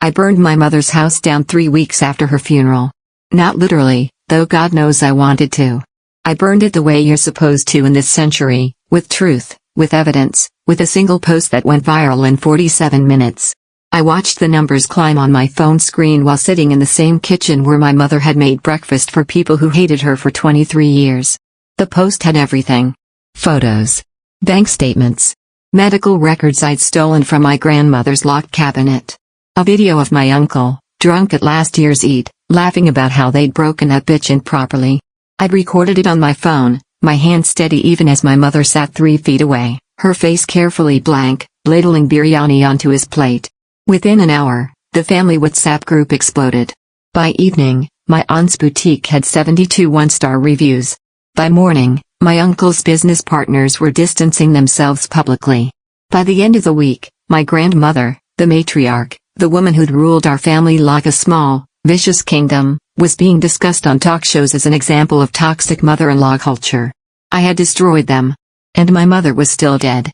I burned my mother's house down 3 weeks after her funeral. Not literally, though God knows I wanted to. I burned it the way you're supposed to in this century, with truth, with evidence, with a single post that went viral in 47 minutes. I watched the numbers climb on my phone screen while sitting in the same kitchen where my mother had made breakfast for people who hated her for 23 years. The post had everything. Photos. Bank statements. Medical records I'd stolen from my grandmother's locked cabinet. A video of my uncle, drunk at last year's Eid, laughing about how they'd broken that bitch in properly. I'd recorded it on my phone, my hand steady even as my mother sat 3 feet away, her face carefully blank, ladling biryani onto his plate. Within an hour, the family WhatsApp group exploded. By evening, my aunt's boutique had 72 one-star reviews. By morning, my uncle's business partners were distancing themselves publicly. By the end of the week, my grandmother, the matriarch, the woman who'd ruled our family like a small, vicious kingdom, was being discussed on talk shows as an example of toxic mother-in-law culture. I had destroyed them. And my mother was still dead.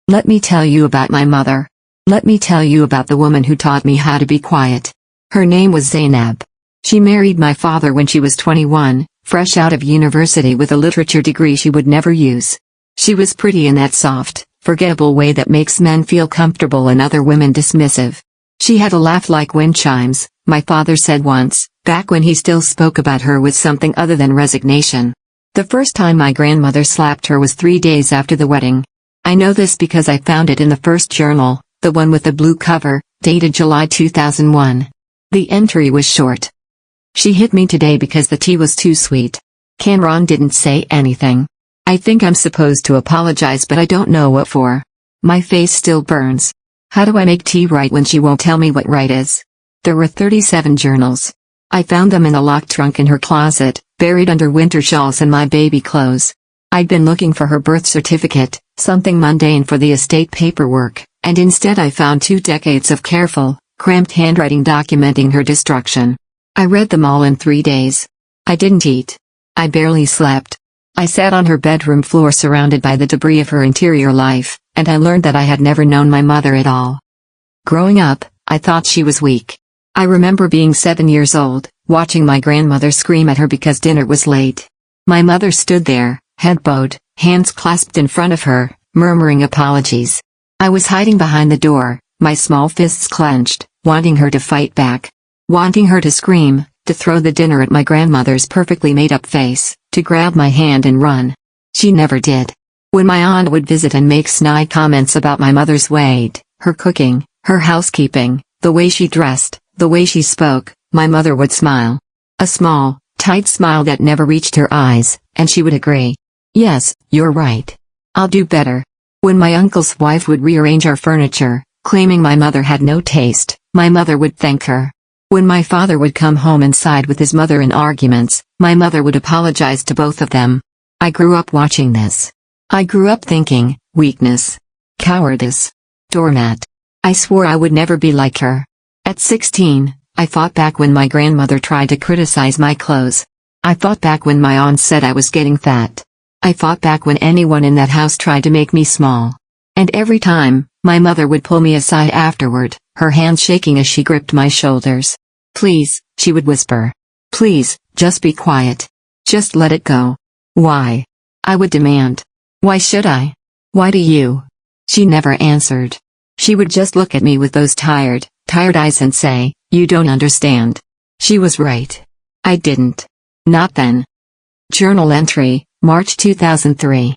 Let me tell you about my mother. Let me tell you about the woman who taught me how to be quiet. Her name was Zainab. She married my father when she was 21, fresh out of university with a literature degree she would never use. She was pretty in that soft, forgettable way that makes men feel comfortable and other women dismissive. She had a laugh like wind chimes, my father said once, back when he still spoke about her with something other than resignation. The first time my grandmother slapped her was 3 days after the wedding. I know this because I found it in the first journal, the one with the blue cover, dated July 2001. The entry was short. She hit me today because the tea was too sweet. Cameron didn't say anything. I think I'm supposed to apologize but I don't know what for. My face still burns. How do I make tea right when she won't tell me what right is? There were 37 journals. I found them in a locked trunk in her closet, buried under winter shawls and my baby clothes. I'd been looking for her birth certificate, something mundane for the estate paperwork, and instead I found 2 decades of careful, cramped handwriting documenting her destruction. I read them all in 3 days. I didn't eat. I barely slept. I sat on her bedroom floor surrounded by the debris of her interior life, and I learned that I had never known my mother at all. Growing up, I thought she was weak. I remember being 7 years old, watching my grandmother scream at her because dinner was late. My mother stood there, head bowed, hands clasped in front of her, murmuring apologies. I was hiding behind the door, my small fists clenched, wanting her to fight back. Wanting her to scream, to throw the dinner at my grandmother's perfectly made-up face, to grab my hand and run. She never did. When my aunt would visit and make snide comments about my mother's weight, her cooking, her housekeeping, the way she dressed, the way she spoke, my mother would smile. A small, tight smile that never reached her eyes, and she would agree. Yes, you're right. I'll do better. When my uncle's wife would rearrange our furniture, claiming my mother had no taste, my mother would thank her. When my father would come home and side with his mother in arguments, my mother would apologize to both of them. I grew up watching this. I grew up thinking, weakness. Cowardice. Doormat. I swore I would never be like her. At 16, I fought back when my grandmother tried to criticize my clothes. I fought back when my aunt said I was getting fat. I fought back when anyone in that house tried to make me small. And every time, my mother would pull me aside afterward, her hands shaking as she gripped my shoulders. Please, she would whisper. Please, just be quiet. Just let it go. Why? I would demand. Why should I? Why do you? She never answered. She would just look at me with those tired eyes and say, you don't understand. She was right. I didn't. Not then. Journal entry, March 2003.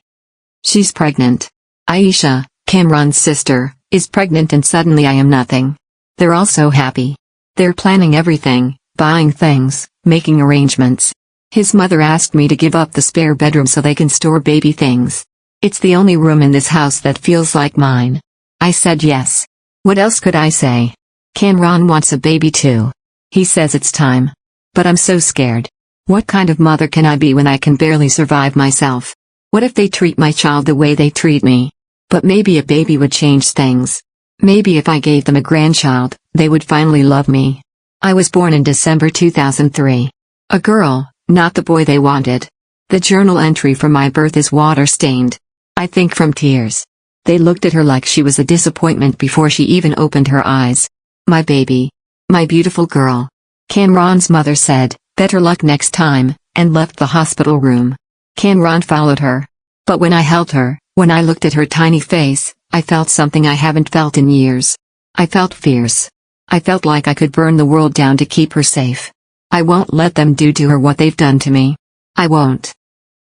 She's pregnant. Aisha, Cameron's sister, is pregnant and suddenly I am nothing. They're all so happy. They're planning everything, buying things, making arrangements. His mother asked me to give up the spare bedroom so they can store baby things. It's the only room in this house that feels like mine. I said yes. What else could I say? Cameron wants a baby too. He says it's time. But I'm so scared. What kind of mother can I be when I can barely survive myself? What if they treat my child the way they treat me? But maybe a baby would change things. Maybe if I gave them a grandchild, they would finally love me. I was born in December 2003. A girl, not the boy they wanted. The journal entry for my birth is water-stained. I think from tears. They looked at her like she was a disappointment before she even opened her eyes. My baby. My beautiful girl. Cameron's mother said, "Better luck next time," and left the hospital room. Cameron followed her. But when I held her, when I looked at her tiny face, I felt something I haven't felt in years. I felt fierce. I felt like I could burn the world down to keep her safe. I won't let them do to her what they've done to me. I won't.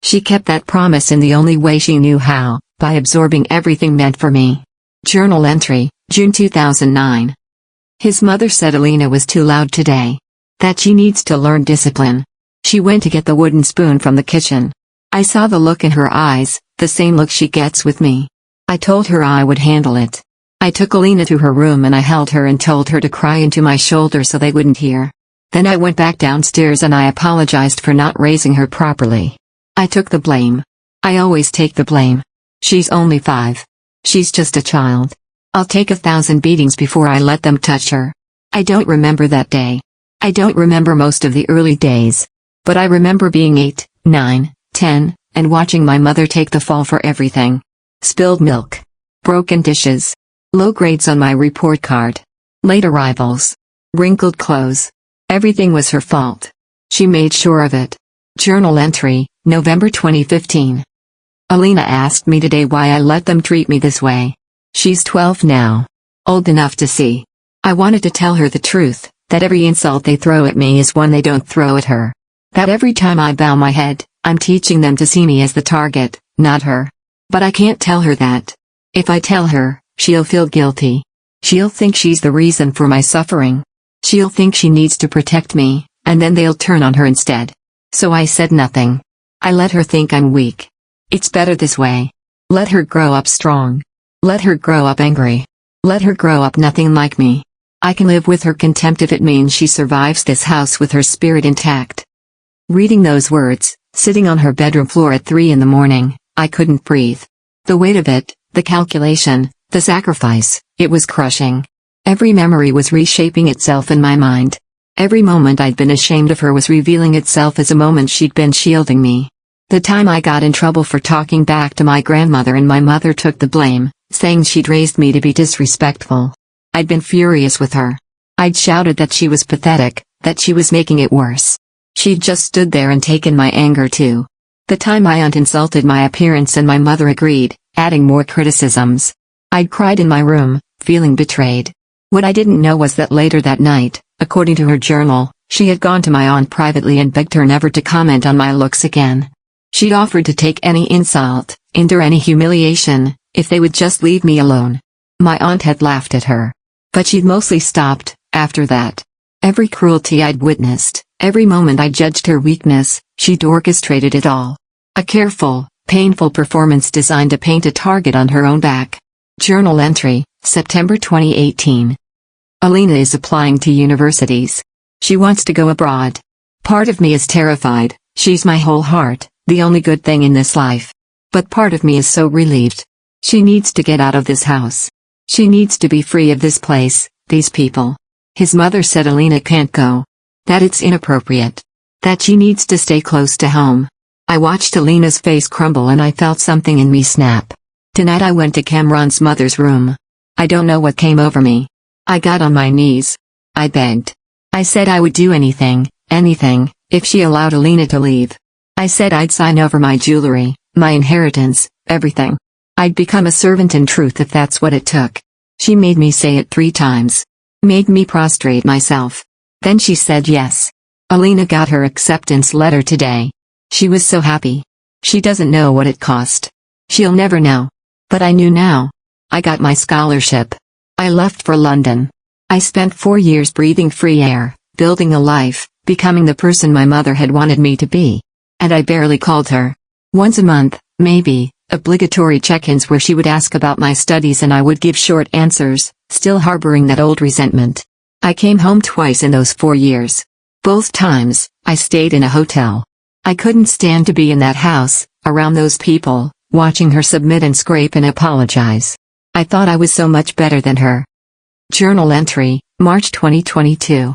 She kept that promise in the only way she knew how, by absorbing everything meant for me. Journal entry, June 2009. His mother said Alina was too loud today. That she needs to learn discipline. She went to get the wooden spoon from the kitchen. I saw the look in her eyes, the same look she gets with me. I told her I would handle it. I took Alina to her room and I held her and told her to cry into my shoulder so they wouldn't hear. Then I went back downstairs and I apologized for not raising her properly. I took the blame. I always take the blame. She's only 5. She's just a child. I'll take 1,000 beatings before I let them touch her. I don't remember that day. I don't remember most of the early days. But I remember being 8, 9, 10, and watching my mother take the fall for everything. Spilled milk. Broken dishes. Low grades on my report card. Late arrivals. Wrinkled clothes. Everything was her fault. She made sure of it. Journal entry, November 2015. Alina asked me today why I let them treat me this way. She's 12 now. Old enough to see. I wanted to tell her the truth, that every insult they throw at me is one they don't throw at her. That every time I bow my head, I'm teaching them to see me as the target, not her. But I can't tell her that. If I tell her, she'll feel guilty. She'll think she's the reason for my suffering. She'll think she needs to protect me, and then they'll turn on her instead. So I said nothing. I let her think I'm weak. It's better this way. Let her grow up strong. Let her grow up angry. Let her grow up nothing like me. I can live with her contempt if it means she survives this house with her spirit intact. Reading those words, sitting on her bedroom floor at 3 in the morning, I couldn't breathe. The weight of it, the calculation, the sacrifice, it was crushing. Every memory was reshaping itself in my mind. Every moment I'd been ashamed of her was revealing itself as a moment she'd been shielding me. The time I got in trouble for talking back to my grandmother and my mother took the blame, saying she'd raised me to be disrespectful. I'd been furious with her. I'd shouted that she was pathetic, that she was making it worse. She'd just stood there and taken my anger too. The time my aunt insulted my appearance and my mother agreed, adding more criticisms. I'd cried in my room, feeling betrayed. What I didn't know was that later that night, according to her journal, she had gone to my aunt privately and begged her never to comment on my looks again. She'd offered to take any insult, endure any humiliation, if they would just leave me alone. My aunt had laughed at her. But she'd mostly stopped, after that. Every cruelty I'd witnessed, every moment I judged her weakness, she'd orchestrated it all. A careful, painful performance designed to paint a target on her own back. Journal entry, September 2018. Alina is applying to universities. She wants to go abroad. Part of me is terrified. She's my whole heart, the only good thing in this life. But part of me is so relieved. She needs to get out of this house. She needs to be free of this place, these people. His mother said Alina can't go. That it's inappropriate. That she needs to stay close to home. I watched Alina's face crumble and I felt something in me snap. Tonight I went to Cameron's mother's room. I don't know what came over me. I got on my knees. I begged. I said I would do anything, if she allowed Alina to leave. I said I'd sign over my jewelry, my inheritance, everything. I'd become a servant in truth if that's what it took. She made me say it 3 times. Made me prostrate myself. Then she said yes. Alina got her acceptance letter today. She was so happy. She doesn't know what it cost. She'll never know. But I knew now. I got my scholarship. I left for London. I spent 4 years breathing free air, building a life, becoming the person my mother had wanted me to be. And I barely called her. Once a month, maybe, obligatory check-ins where she would ask about my studies and I would give short answers, still harboring that old resentment. I came home twice in those 4 years. Both times, I stayed in a hotel. I couldn't stand to be in that house, around those people, watching her submit and scrape and apologize. I thought I was so much better than her. Journal entry, March 2022.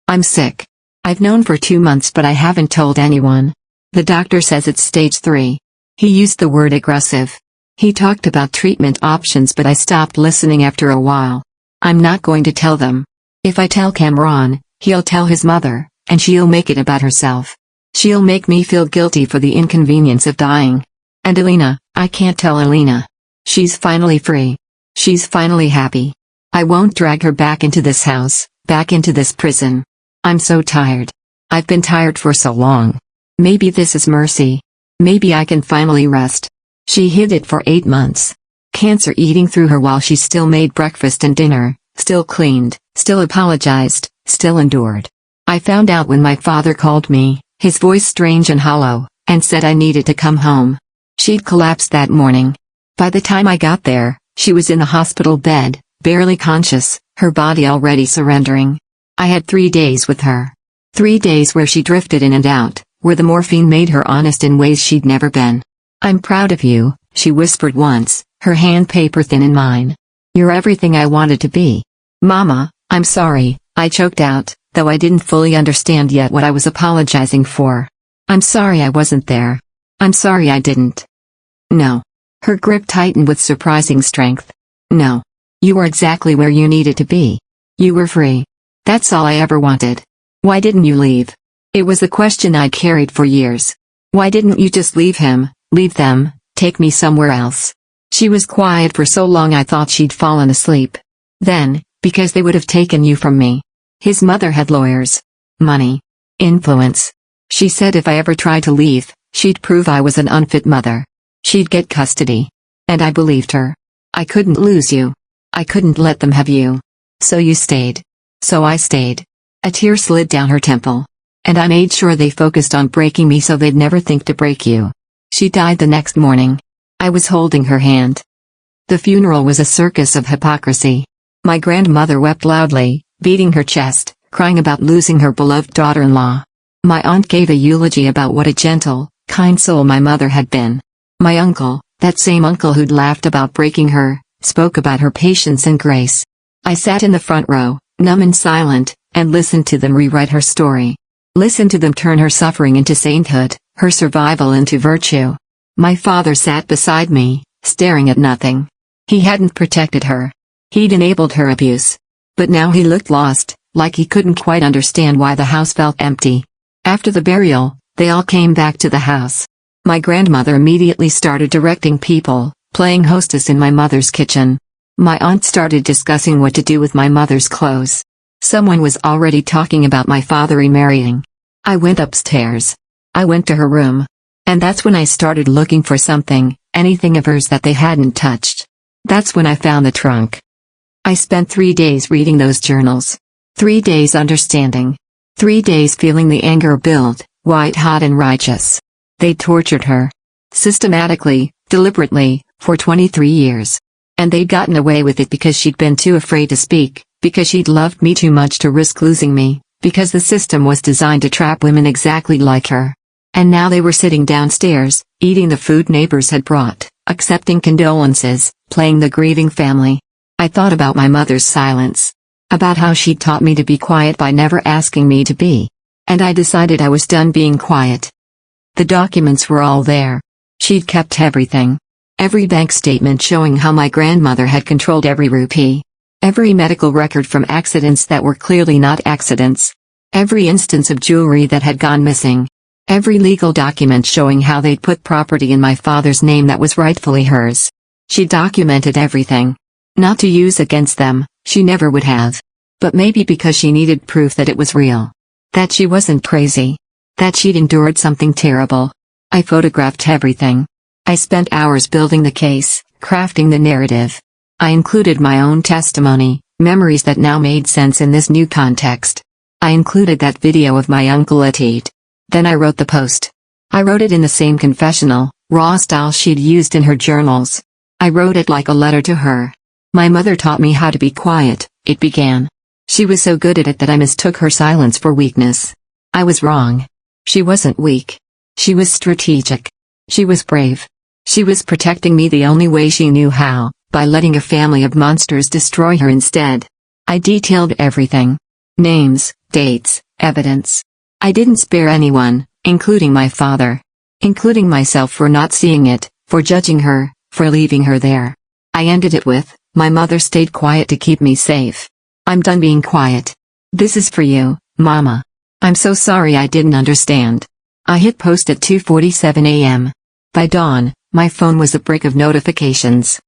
I'm sick. I've known for 2 months but I haven't told anyone. The doctor says it's stage 3. He used the word aggressive. He talked about treatment options but I stopped listening after a while. I'm not going to tell them. If I tell Cameron, he'll tell his mother, and she'll make it about herself. She'll make me feel guilty for the inconvenience of dying. And Alina, I can't tell Alina. She's finally free. She's finally happy. I won't drag her back into this house, back into this prison. I'm so tired. I've been tired for so long. Maybe this is mercy. Maybe I can finally rest. She hid it for 8 months. Cancer eating through her while she still made breakfast and dinner, still cleaned, still apologized, still endured. I found out when my father called me, his voice strange and hollow, and said I needed to come home. She'd collapsed that morning. By the time I got there, she was in the hospital bed, barely conscious, her body already surrendering. I had 3 days with her. 3 days where she drifted in and out, where the morphine made her honest in ways she'd never been. I'm proud of you, she whispered once, her hand paper thin in mine. You're everything I wanted to be. Mama, I'm sorry, I choked out, though I didn't fully understand yet what I was apologizing for. I'm sorry I wasn't there. I'm sorry I didn't. No. Her grip tightened with surprising strength. No. You were exactly where you needed to be. You were free. That's all I ever wanted. Why didn't you leave? It was a question I'd carried for years. Why didn't you just leave him, leave them, take me somewhere else? She was quiet for so long I thought she'd fallen asleep. Then, because they would have taken you from me. His mother had lawyers, money, influence. She said if I ever tried to leave, she'd prove I was an unfit mother. She'd get custody. And I believed her. I couldn't lose you. I couldn't let them have you. So you stayed. So I stayed. A tear slid down her temple. And I made sure they focused on breaking me so they'd never think to break you. She died the next morning. I was holding her hand. The funeral was a circus of hypocrisy. My grandmother wept loudly, beating her chest, crying about losing her beloved daughter-in-law. My aunt gave a eulogy about what a gentle, kind soul my mother had been. My uncle, that same uncle who'd laughed about breaking her, spoke about her patience and grace. I sat in the front row, numb and silent, and listened to them rewrite her story. Listened to them turn her suffering into sainthood, her survival into virtue. My father sat beside me, staring at nothing. He hadn't protected her. He'd enabled her abuse. But now he looked lost, like he couldn't quite understand why the house felt empty. After the burial, they all came back to the house. My grandmother immediately started directing people, playing hostess in my mother's kitchen. My aunt started discussing what to do with my mother's clothes. Someone was already talking about my father remarrying. I went upstairs. I went to her room. And that's when I started looking for something, anything of hers that they hadn't touched. That's when I found the trunk. I spent 3 days reading those journals. 3 days understanding. 3 days feeling the anger build, white hot and righteous. They tortured her. Systematically, deliberately, for 23 years. And they'd gotten away with it because she'd been too afraid to speak, because she'd loved me too much to risk losing me, because the system was designed to trap women exactly like her. And now they were sitting downstairs, eating the food neighbors had brought, accepting condolences, playing the grieving family. I thought about my mother's silence. About how she'd taught me to be quiet by never asking me to be. And I decided I was done being quiet. The documents were all there. She'd kept everything. Every bank statement showing how my grandmother had controlled every rupee. Every medical record from accidents that were clearly not accidents. Every instance of jewelry that had gone missing. Every legal document showing how they'd put property in my father's name that was rightfully hers. She documented everything. Not to use against them, she never would have. But maybe because she needed proof that it was real. That she wasn't crazy. That she'd endured something terrible. I photographed everything. I spent hours building the case, crafting the narrative. I included my own testimony, memories that now made sense in this new context. I included that video of my uncle Atit. Then I wrote the post. I wrote it in the same confessional, raw style she'd used in her journals. I wrote it like a letter to her. My mother taught me how to be quiet, it began. She was so good at it that I mistook her silence for weakness. I was wrong. She wasn't weak. She was strategic. She was brave. She was protecting me the only way she knew how, by letting a family of monsters destroy her instead. I detailed everything. Names, dates, evidence. I didn't spare anyone, including my father. Including myself for not seeing it, for judging her, for leaving her there. I ended it with, my mother stayed quiet to keep me safe. I'm done being quiet. This is for you, Mama. I'm so sorry I didn't understand. I hit post at 2:47 a.m. By dawn, my phone was a brick of notifications.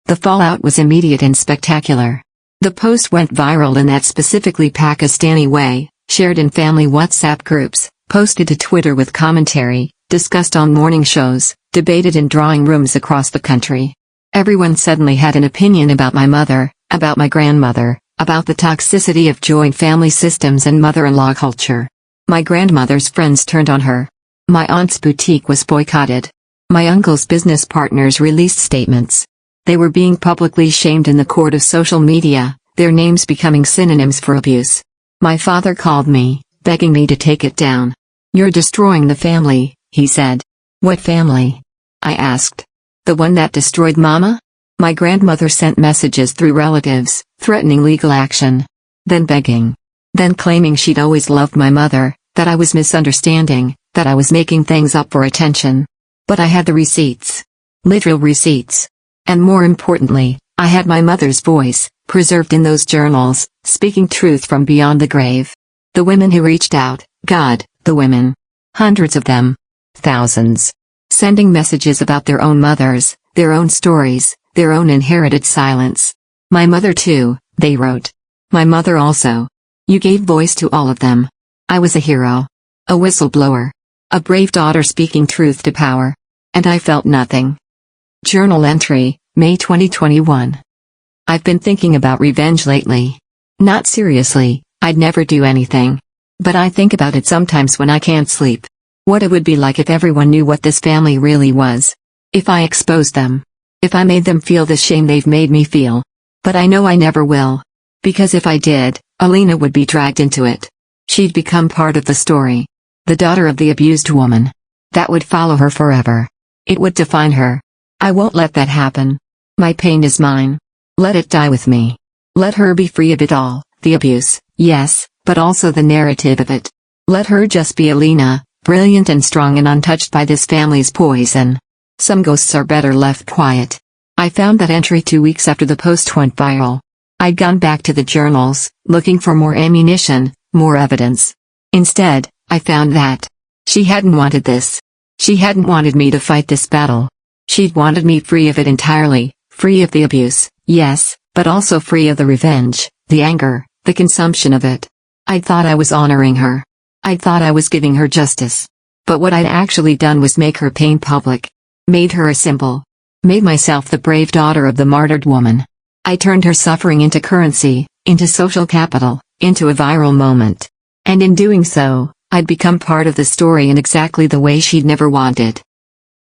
The fallout was immediate and spectacular. The post went viral in that specifically Pakistani way, shared in family WhatsApp groups, posted to Twitter with commentary, discussed on morning shows, debated in drawing rooms across the country. Everyone suddenly had an opinion about my mother, about my grandmother, about the toxicity of joint family systems and mother-in-law culture. My grandmother's friends turned on her. My aunt's boutique was boycotted. My uncle's business partners released statements. They were being publicly shamed in the court of social media, their names becoming synonyms for abuse. My father called me, begging me to take it down. "You're destroying the family," he said. "What family?" I asked. "The one that destroyed Mama?" My grandmother sent messages through relatives, threatening legal action. Then begging. Then claiming she'd always loved my mother, that I was misunderstanding, that I was making things up for attention. But I had the receipts. Literal receipts. And more importantly, I had my mother's voice, preserved in those journals, speaking truth from beyond the grave. The women who reached out, God, the women. Hundreds of them. Thousands. Sending messages about their own mothers, their own stories, their own inherited silence. My mother too, they wrote. My mother also. You gave voice to all of them. I was a hero. A whistleblower. A brave daughter speaking truth to power. And I felt nothing. Journal entry, May 2021. I've been thinking about revenge lately. Not seriously, I'd never do anything. But I think about it sometimes when I can't sleep. What it would be like if everyone knew what this family really was. If I exposed them. If I made them feel the shame they've made me feel. But I know I never will. Because if I did, Alina would be dragged into it. She'd become part of the story. The daughter of the abused woman. That would follow her forever. It would define her. I won't let that happen. My pain is mine. Let it die with me. Let her be free of it all, the abuse, yes, but also the narrative of it. Let her just be Alina, brilliant and strong and untouched by this family's poison. Some ghosts are better left quiet. I found that entry 2 weeks after the post went viral. I'd gone back to the journals, looking for more ammunition, more evidence. Instead, I found that she hadn't wanted this. She hadn't wanted me to fight this battle. She'd wanted me free of it entirely, free of the abuse, yes, but also free of the revenge, the anger, the consumption of it. I thought I was honoring her. I thought I was giving her justice. But what I'd actually done was make her pain public. Made her a symbol. Made myself the brave daughter of the martyred woman. I turned her suffering into currency, into social capital, into a viral moment. And in doing so, I'd become part of the story in exactly the way she'd never wanted.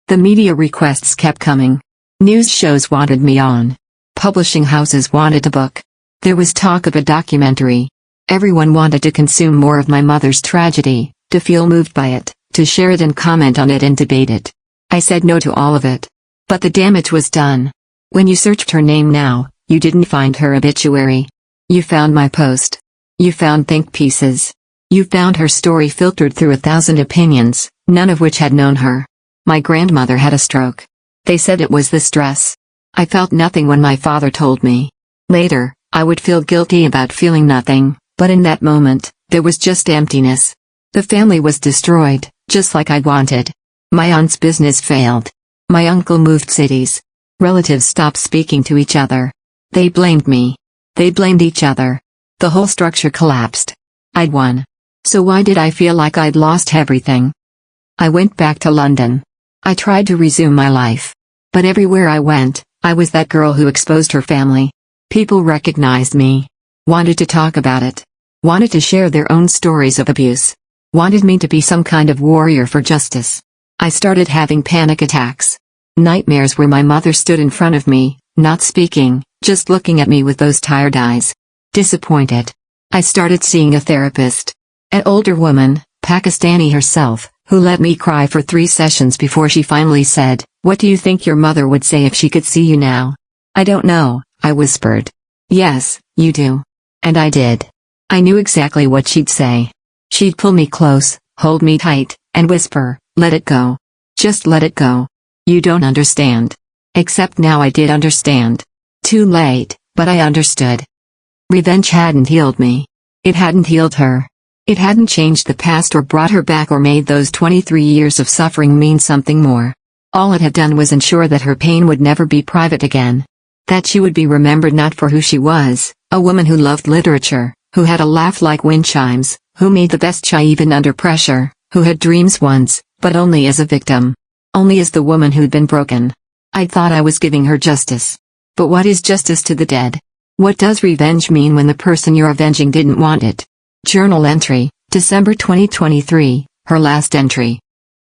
The media requests kept coming. News shows wanted me on. Publishing houses wanted a book. There was talk of a documentary. Everyone wanted to consume more of my mother's tragedy, to feel moved by it, to share it and comment on it and debate it. I said no to all of it. But the damage was done. When you searched her name now, you didn't find her obituary. You found my post. You found think pieces. You found her story filtered through 1,000 opinions, none of which had known her. My grandmother had a stroke. They said it was the stress. I felt nothing when my father told me. Later, I would feel guilty about feeling nothing, but in that moment, there was just emptiness. The family was destroyed, just like I'd wanted. My aunt's business failed. My uncle moved cities. Relatives stopped speaking to each other. They blamed me. They blamed each other. The whole structure collapsed. I'd won. So why did I feel like I'd lost everything? I went back to London. I tried to resume my life. But everywhere I went, I was that girl who exposed her family. People recognized me. Wanted to talk about it. Wanted to share their own stories of abuse. Wanted me to be some kind of warrior for justice. I started having panic attacks. Nightmares where my mother stood in front of me, not speaking, just looking at me with those tired eyes. Disappointed. I started seeing a therapist. An older woman, Pakistani herself, who let me cry for 3 sessions before she finally said, "What do you think your mother would say if she could see you now?" "I don't know," I whispered. "Yes, you do." And I did. I knew exactly what she'd say. She'd pull me close, hold me tight, and whisper, "Let it go. Just let it go. You don't understand." Except now I did understand. Too late, but I understood. Revenge hadn't healed me. It hadn't healed her. It hadn't changed the past or brought her back or made those 23 years of suffering mean something more. All it had done was ensure that her pain would never be private again. That she would be remembered not for who she was, a woman who loved literature, who had a laugh like wind chimes, who made the best chai even under pressure, who had dreams once, but only as a victim. Only as the woman who'd been broken. I thought I was giving her justice. But what is justice to the dead? What does revenge mean when the person you're avenging didn't want it? Journal entry, December 2023, her last entry.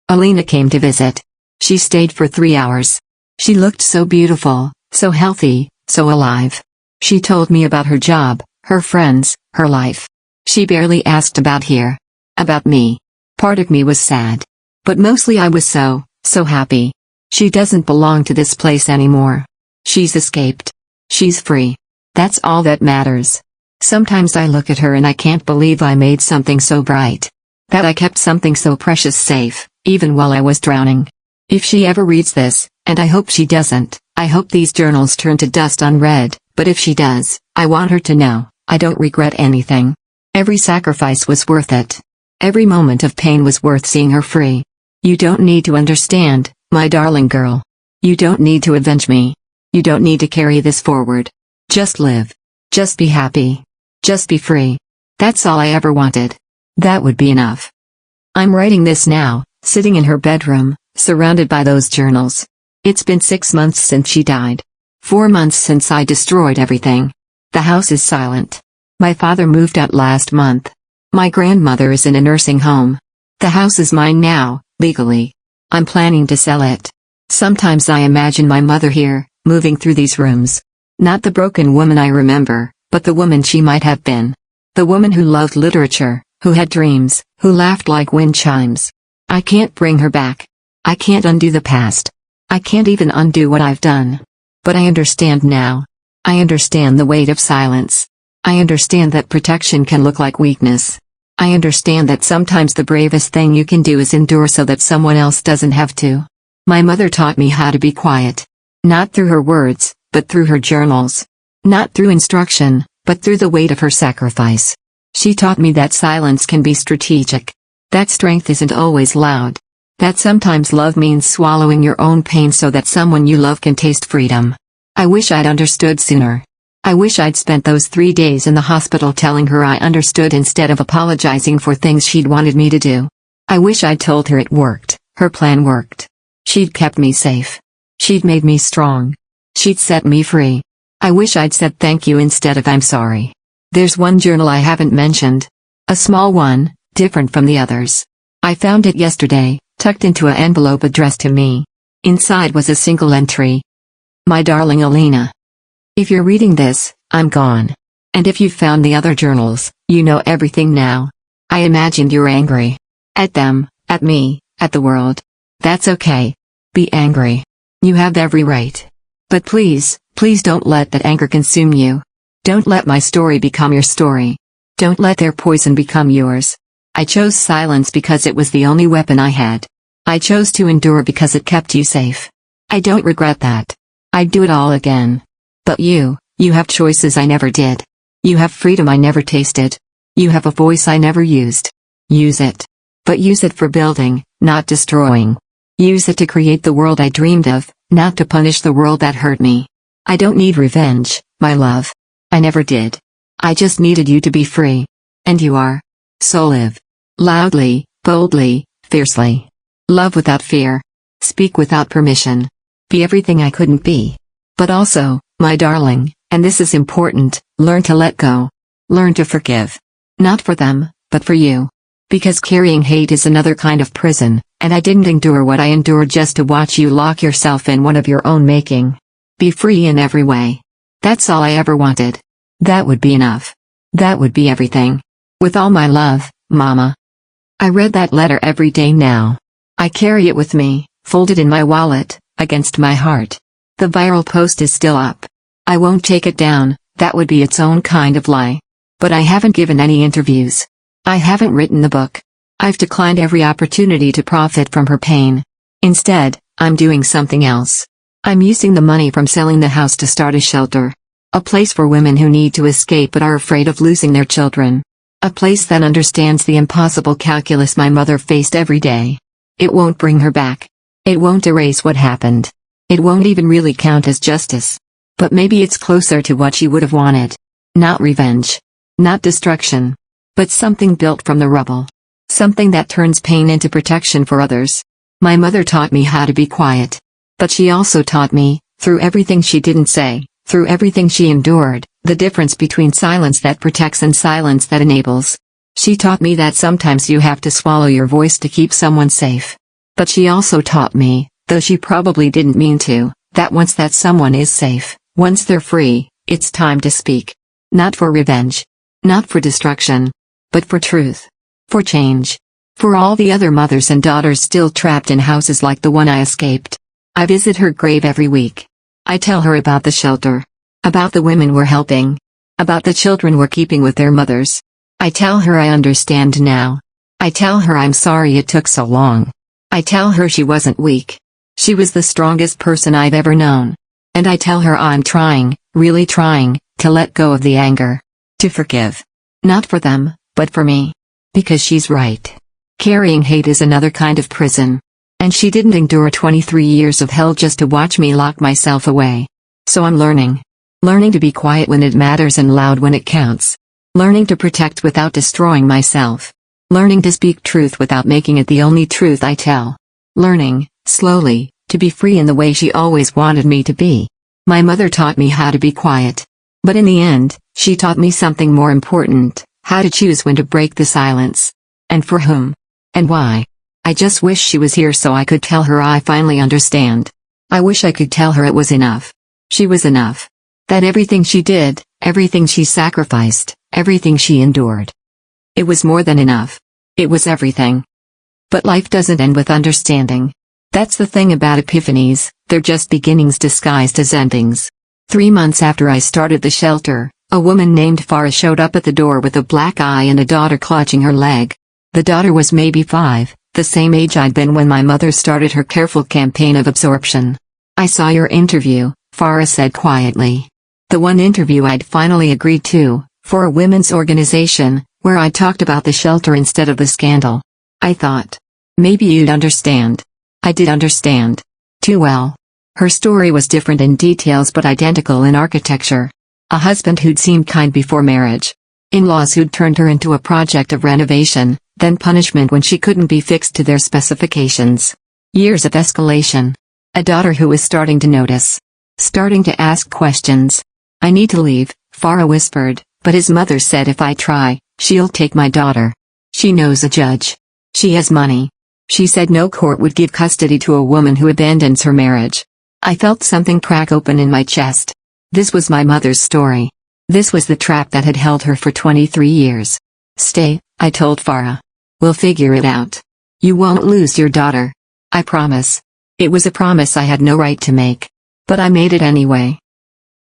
Alina came to visit. She stayed for 3 hours. She looked so beautiful, so healthy, so alive. She told me about her job, her friends, her life. She barely asked about here. About me. Part of me was sad. But mostly I was so happy. She doesn't belong to this place anymore. She's escaped. She's free. That's all that matters. Sometimes I look at her and I can't believe I made something so bright. That I kept something so precious safe, even while I was drowning. If she ever reads this, and I hope she doesn't, I hope these journals turn to dust unread, but if she does, I want her to know, I don't regret anything. Every sacrifice was worth it. Every moment of pain was worth seeing her free. You don't need to understand, my darling girl. You don't need to avenge me. You don't need to carry this forward. Just live. Just be happy. Just be free. That's all I ever wanted. That would be enough. I'm writing this now, sitting in her bedroom, surrounded by those journals. It's been 6 months since she died. 4 months since I destroyed everything. The house is silent. My father moved out last month. My grandmother is in a nursing home. The house is mine now, legally. I'm planning to sell it. Sometimes I imagine my mother here, moving through these rooms. Not the broken woman I remember, but the woman she might have been. The woman who loved literature, who had dreams, who laughed like wind chimes. I can't bring her back. I can't undo the past. I can't even undo what I've done. But I understand now. I understand the weight of silence. I understand that protection can look like weakness. I understand that sometimes the bravest thing you can do is endure so that someone else doesn't have to. My mother taught me how to be quiet. Not through her words, but through her journals. Not through instruction, but through the weight of her sacrifice. She taught me that silence can be strategic. That strength isn't always loud. That sometimes love means swallowing your own pain so that someone you love can taste freedom. I wish I'd understood sooner. I wish I'd spent those 3 days in the hospital telling her I understood instead of apologizing for things she'd wanted me to do. I wish I'd told her it worked, her plan worked. She'd kept me safe. She'd made me strong. She'd set me free. I wish I'd said thank you instead of I'm sorry. There's one journal I haven't mentioned. A small one, different from the others. I found it yesterday, tucked into an envelope addressed to me. Inside was a single entry. My darling Alina. If you're reading this, I'm gone. And if you've found the other journals, you know everything now. I imagined you're angry. At them, at me, at the world. That's okay. Be angry. You have every right. But please, please don't let that anger consume you. Don't let my story become your story. Don't let their poison become yours. I chose silence because it was the only weapon I had. I chose to endure because it kept you safe. I don't regret that. I'd do it all again. But you have choices I never did. You have freedom I never tasted. You have a voice I never used. Use it. But use it for building, not destroying. Use it to create the world I dreamed of, not to punish the world that hurt me. I don't need revenge, my love. I never did. I just needed you to be free. And you are. So live. Loudly, boldly, fiercely. Love without fear. Speak without permission. Be everything I couldn't be. But also, my darling, and this is important, learn to let go. Learn to forgive. Not for them, but for you. Because carrying hate is another kind of prison, and I didn't endure what I endured just to watch you lock yourself in one of your own making. Be free in every way. That's all I ever wanted. That would be enough. That would be everything. With all my love, Mama. I read that letter every day now. I carry it with me, folded in my wallet, against my heart. The viral post is still up. I won't take it down, that would be its own kind of lie. But I haven't given any interviews. I haven't written the book. I've declined every opportunity to profit from her pain. Instead, I'm doing something else. I'm using the money from selling the house to start a shelter. A place for women who need to escape but are afraid of losing their children. A place that understands the impossible calculus my mother faced every day. It won't bring her back. It won't erase what happened. It won't even really count as justice. But maybe it's closer to what she would have wanted. Not revenge. Not destruction. But something built from the rubble. Something that turns pain into protection for others. My mother taught me how to be quiet. But she also taught me, through everything she didn't say, through everything she endured, the difference between silence that protects and silence that enables. She taught me that sometimes you have to swallow your voice to keep someone safe. But she also taught me, though she probably didn't mean to, that once that someone is safe, once they're free, it's time to speak. Not for revenge. Not for destruction. But for truth. For change. For all the other mothers and daughters still trapped in houses like the one I escaped. I visit her grave every week. I tell her about the shelter. About the women we're helping. About the children we're keeping with their mothers. I tell her I understand now. I tell her I'm sorry it took so long. I tell her she wasn't weak. She was the strongest person I've ever known. And I tell her I'm trying, really trying, to let go of the anger. To forgive. Not for them, but for me. Because she's right. Carrying hate is another kind of prison. And she didn't endure 23 years of hell just to watch me lock myself away. So I'm learning. Learning to be quiet when it matters and loud when it counts. Learning to protect without destroying myself. Learning to speak truth without making it the only truth I tell. Learning, slowly, to be free in the way she always wanted me to be. My mother taught me how to be quiet. But in the end, she taught me something more important, how to choose when to break the silence. And for whom. And why. I just wish she was here so I could tell her I finally understand. I wish I could tell her it was enough. She was enough. That everything she did, everything she sacrificed, everything she endured. It was more than enough. It was everything. But life doesn't end with understanding. That's the thing about epiphanies, they're just beginnings disguised as endings. 3 months after I started the shelter, a woman named Farah showed up at the door with a black eye and a daughter clutching her leg. The daughter was maybe 5, the same age I'd been when my mother started her careful campaign of absorption. I saw your interview, Farah said quietly. The one interview I'd finally agreed to, for a women's organization, where I talked about the shelter instead of the scandal. I thought. Maybe you'd understand. I did understand. Too well. Her story was different in details but identical in architecture. A husband who'd seemed kind before marriage. In-laws who'd turned her into a project of renovation, then punishment when she couldn't be fixed to their specifications. Years of escalation. A daughter who was starting to notice. Starting to ask questions. I need to leave, Farah whispered, but his mother said if I try, she'll take my daughter. She knows a judge. She has money. She said no court would give custody to a woman who abandons her marriage. I felt something crack open in my chest. This was my mother's story. This was the trap that had held her for 23 years. Stay, I told Farah. We'll figure it out. You won't lose your daughter. I promise. It was a promise I had no right to make. But I made it anyway.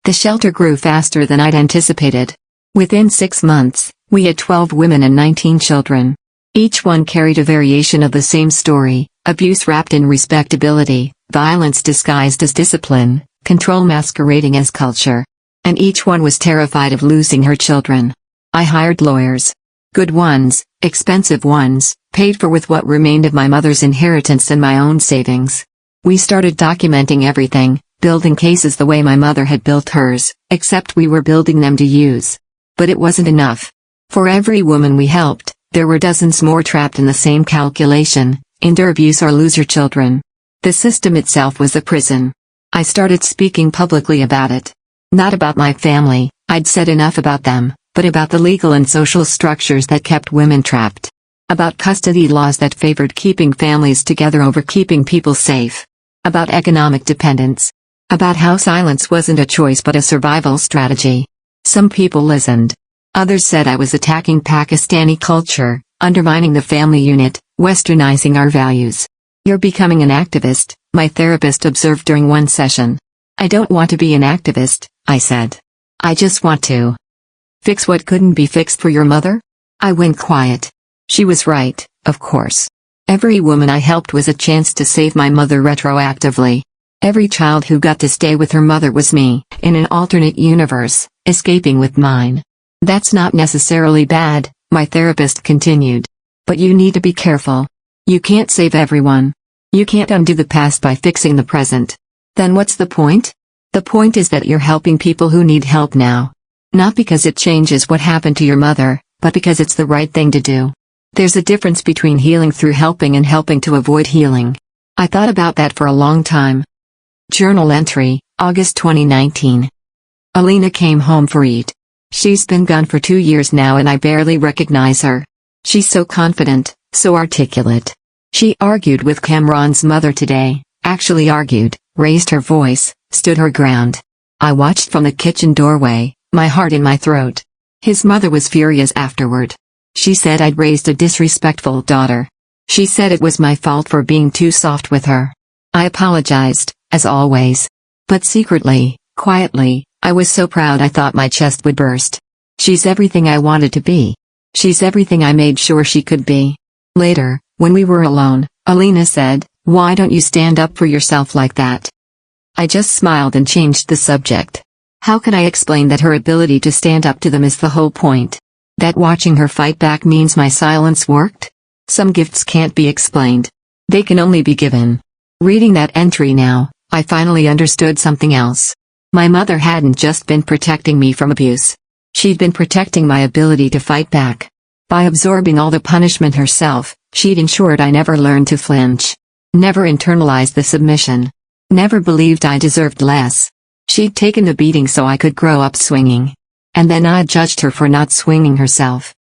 The shelter grew faster than I'd anticipated. Within 6 months, we had 12 women and 19 children. Each one carried a variation of the same story, abuse wrapped in respectability, violence disguised as discipline, control masquerading as culture. And each one was terrified of losing her children. I hired lawyers. Good ones, expensive ones, paid for with what remained of my mother's inheritance and my own savings. We started documenting everything, building cases the way my mother had built hers, except we were building them to use. But it wasn't enough. For every woman we helped, there were dozens more trapped in the same calculation, endure abuse or lose your children. The system itself was a prison. I started speaking publicly about it. Not about my family, I'd said enough about them, but about the legal and social structures that kept women trapped. About custody laws that favored keeping families together over keeping people safe. About economic dependence. About how silence wasn't a choice but a survival strategy. Some people listened. Others said I was attacking Pakistani culture, undermining the family unit, westernizing our values. You're becoming an activist, my therapist observed during one session. I don't want to be an activist, I said. I just want to fix what couldn't be fixed for your mother? I went quiet. She was right, of course. Every woman I helped was a chance to save my mother retroactively. Every child who got to stay with her mother was me, in an alternate universe, escaping with mine. That's not necessarily bad, my therapist continued. But you need to be careful. You can't save everyone. You can't undo the past by fixing the present. Then what's the point? The point is that you're helping people who need help now. Not because it changes what happened to your mother, but because it's the right thing to do. There's a difference between healing through helping and helping to avoid healing. I thought about that for a long time. Journal entry, August 2019. Alina came home for Eid. She's been gone for 2 years now and I barely recognize her. She's so confident, so articulate. She argued with Cameron's mother today, actually argued, raised her voice, stood her ground. I watched from the kitchen doorway, my heart in my throat. His mother was furious afterward. She said I'd raised a disrespectful daughter. She said it was my fault for being too soft with her. I apologized, as always. But secretly, quietly, I was so proud I thought my chest would burst. She's everything I wanted to be. She's everything I made sure she could be. Later, when we were alone, Alina said, "Why don't you stand up for yourself like that?" I just smiled and changed the subject. How could I explain that her ability to stand up to them is the whole point? That watching her fight back means my silence worked? Some gifts can't be explained. They can only be given. Reading that entry now, I finally understood something else. My mother hadn't just been protecting me from abuse. She'd been protecting my ability to fight back. By absorbing all the punishment herself, she'd ensured I never learned to flinch. Never internalized the submission. Never believed I deserved less. She'd taken the beating so I could grow up swinging. And then I judged her for not swinging herself.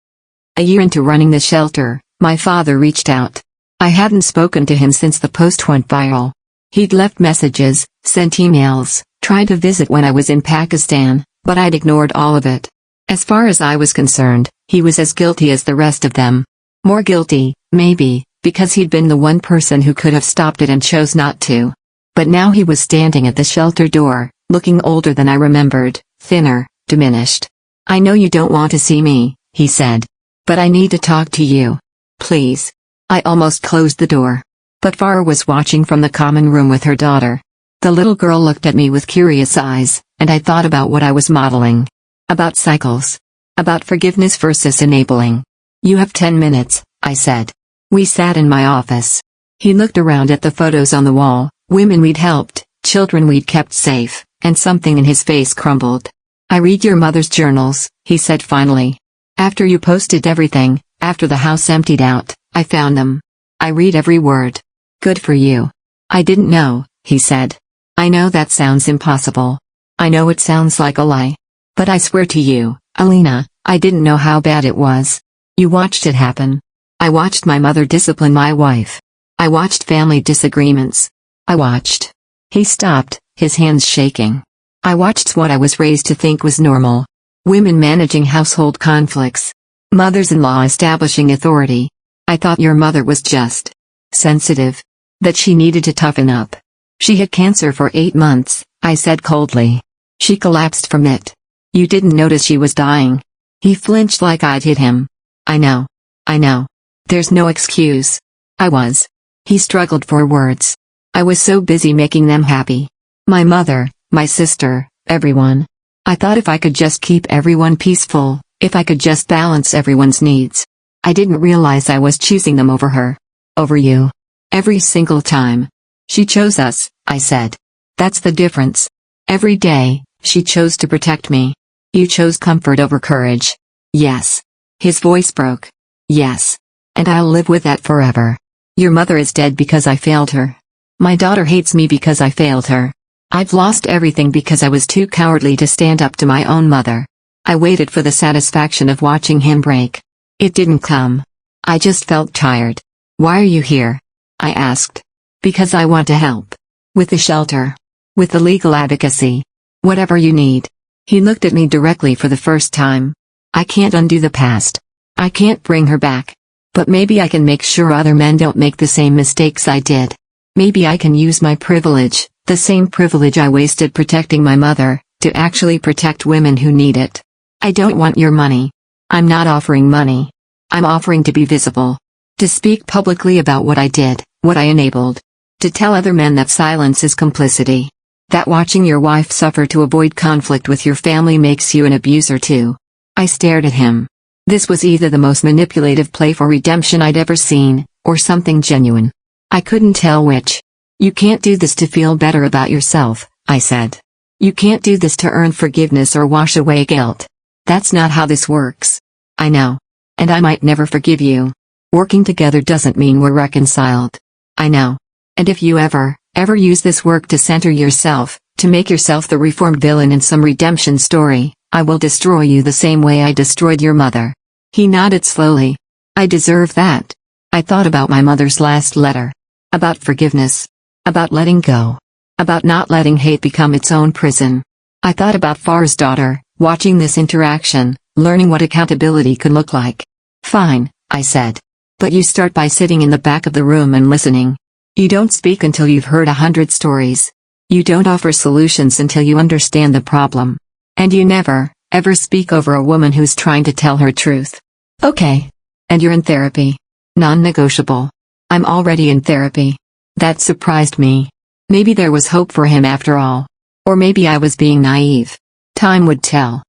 A year into running the shelter, my father reached out. I hadn't spoken to him since the post went viral. He'd left messages, sent emails, tried to visit when I was in Pakistan, but I'd ignored all of it. As far as I was concerned, he was as guilty as the rest of them. More guilty, maybe, because he'd been the one person who could have stopped it and chose not to. But now he was standing at the shelter door, looking older than I remembered, thinner, diminished. "I know you don't want to see me," he said. "But I need to talk to you. Please." I almost closed the door. But Farah was watching from the common room with her daughter. The little girl looked at me with curious eyes, and I thought about what I was modeling. About cycles. About forgiveness versus enabling. "You have 10 minutes, I said. We sat in my office. He looked around at the photos on the wall, women we'd helped, children we'd kept safe, and something in his face crumbled. "I read your mother's journals," he said finally. "After you posted everything, after the house emptied out, I found them. I read every word. Good for you." "I didn't know," he said. "I know that sounds impossible. I know it sounds like a lie. But I swear to you, Alina, I didn't know how bad it was. You watched it happen. I watched my mother discipline my wife. I watched family disagreements. I watched." He stopped, his hands shaking. "I watched what I was raised to think was normal. Women managing household conflicts. Mothers-in-law establishing authority. I thought your mother was just sensitive. That she needed to toughen up. She had cancer for 8 months, I said coldly. She collapsed from it. You didn't notice she was dying." He flinched like I'd hit him. I know. There's no excuse. I was." He struggled for words. "I was so busy making them happy. My mother, my sister, everyone. I thought if I could just keep everyone peaceful, if I could just balance everyone's needs. I didn't realize I was choosing them over her. Over you. Every single time. She chose us," I said. "That's the difference. Every day, she chose to protect me. You chose comfort over courage." "Yes." His voice broke. "Yes. And I'll live with that forever. Your mother is dead because I failed her. My daughter hates me because I failed her. I've lost everything because I was too cowardly to stand up to my own mother." I waited for the satisfaction of watching him break. It didn't come. I just felt tired. "Why are you here?" I asked. "Because I want to help. With the shelter. With the legal advocacy. Whatever you need." He looked at me directly for the first time. "I can't undo the past. I can't bring her back. But maybe I can make sure other men don't make the same mistakes I did. Maybe I can use my privilege, the same privilege I wasted protecting my mother, to actually protect women who need it. I don't want your money. I'm not offering money. I'm offering to be visible. To speak publicly about what I did, what I enabled. To tell other men that silence is complicity. That watching your wife suffer to avoid conflict with your family makes you an abuser too. I stared at him. This was either the most manipulative play for redemption I'd ever seen, or something genuine. I couldn't tell which. You can't do this to feel better about yourself, I said. You can't do this to earn forgiveness or wash away guilt. That's not how this works. I know. And I might never forgive you. Working together doesn't mean we're reconciled. I know. And if you ever use this work to center yourself, to make yourself the reformed villain in some redemption story, I will destroy you the same way I destroyed your mother. He nodded slowly. I deserve that. I thought about my mother's last letter. About forgiveness. About letting go. About not letting hate become its own prison. I thought about Farah's daughter, watching this interaction, learning what accountability could look like. Fine, I said. But you start by sitting in the back of the room and listening. You don't speak until you've heard 100 stories. You don't offer solutions until you understand the problem. And you never, ever speak over a woman who's trying to tell her truth. Okay. And you're in therapy. Non-negotiable. I'm already in therapy. That surprised me. Maybe there was hope for him after all. Or maybe I was being naive. Time would tell.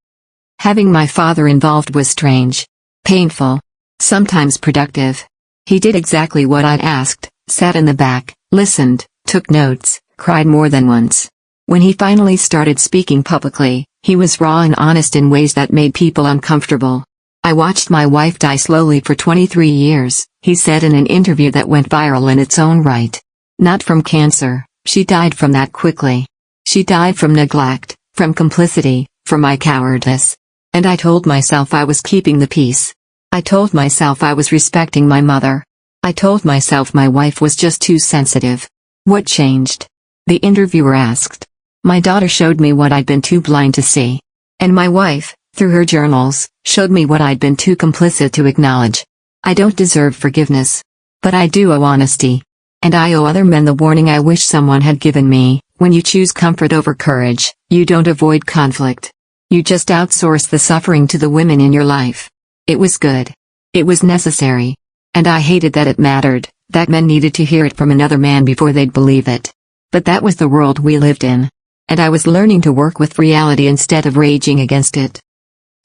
Having my father involved was strange. Painful. Sometimes productive. He did exactly what I'd asked, sat in the back, listened, took notes, cried more than once. When he finally started speaking publicly, he was raw and honest in ways that made people uncomfortable. I watched my wife die slowly for 23 years, he said in an interview that went viral in its own right. Not from cancer, she died from that quickly. She died from neglect, from complicity, from my cowardice. And I told myself I was keeping the peace. I told myself I was respecting my mother. I told myself my wife was just too sensitive. What changed? The interviewer asked. My daughter showed me what I'd been too blind to see. And my wife, through her journals, showed me what I'd been too complicit to acknowledge. I don't deserve forgiveness. But I do owe honesty. And I owe other men the warning I wish someone had given me. When you choose comfort over courage, you don't avoid conflict. You just outsource the suffering to the women in your life. It was good. It was necessary. And I hated that it mattered, that men needed to hear it from another man before they'd believe it. But that was the world we lived in. And I was learning to work with reality instead of raging against it.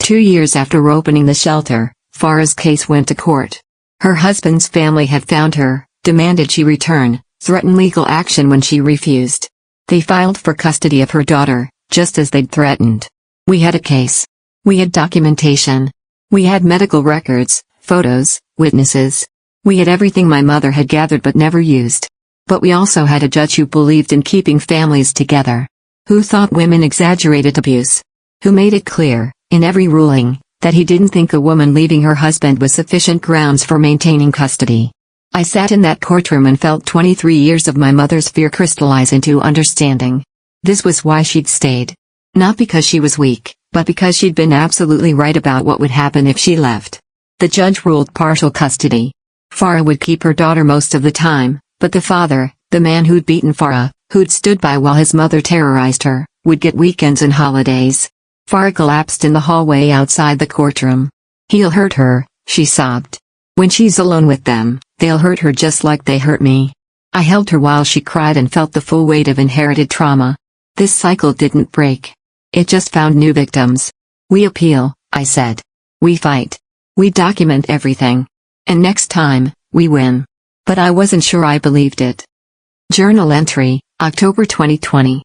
2 years after opening the shelter, Farah's case went to court. Her husband's family had found her, demanded she return, threatened legal action when she refused. They filed for custody of her daughter, just as they'd threatened. We had a case. We had documentation. We had medical records, photos, witnesses. We had everything my mother had gathered but never used. But we also had a judge who believed in keeping families together. Who thought women exaggerated abuse. Who made it clear, in every ruling, that he didn't think a woman leaving her husband was sufficient grounds for maintaining custody. I sat in that courtroom and felt 23 years of my mother's fear crystallize into understanding. This was why she'd stayed. Not because she was weak, but because she'd been absolutely right about what would happen if she left. The judge ruled partial custody. Farah would keep her daughter most of the time, but the father, the man who'd beaten Farah, who'd stood by while his mother terrorized her, would get weekends and holidays. Farah collapsed in the hallway outside the courtroom. He'll hurt her, she sobbed. When she's alone with them, they'll hurt her just like they hurt me. I held her while she cried and felt the full weight of inherited trauma. This cycle didn't break. It just found new victims. We appeal, I said. We fight. We document everything. And next time, we win. But I wasn't sure I believed it. Journal entry, October 2020.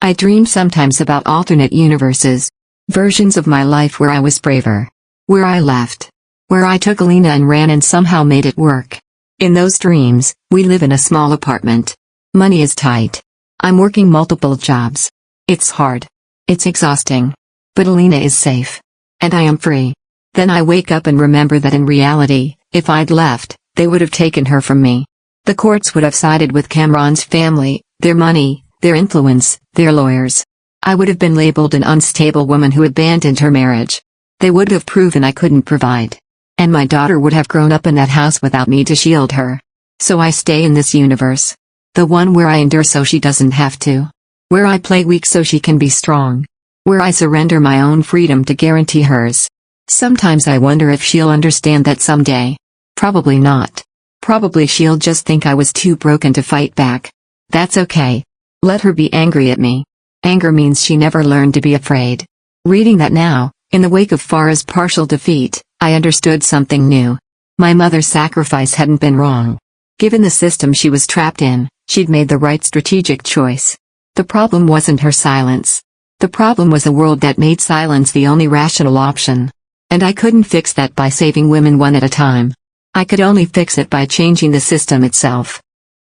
I dream sometimes about alternate universes. Versions of my life where I was braver. Where I left. Where I took Alina and ran and somehow made it work. In those dreams, we live in a small apartment. Money is tight. I'm working multiple jobs. It's hard. It's exhausting. But Alina is safe. And I am free. Then I wake up and remember that in reality, if I'd left, they would have taken her from me. The courts would have sided with Cameron's family, their money, their influence, their lawyers. I would have been labeled an unstable woman who abandoned her marriage. They would have proven I couldn't provide. And my daughter would have grown up in that house without me to shield her. So I stay in this universe. The one where I endure so she doesn't have to. Where I play weak so she can be strong. Where I surrender my own freedom to guarantee hers. Sometimes I wonder if she'll understand that someday. Probably not. Probably she'll just think I was too broken to fight back. That's okay. Let her be angry at me. Anger means she never learned to be afraid. Reading that now, in the wake of Farah's partial defeat, I understood something new. My mother's sacrifice hadn't been wrong. Given the system she was trapped in, she'd made the right strategic choice. The problem wasn't her silence. The problem was a world that made silence the only rational option. And I couldn't fix that by saving women one at a time. I could only fix it by changing the system itself.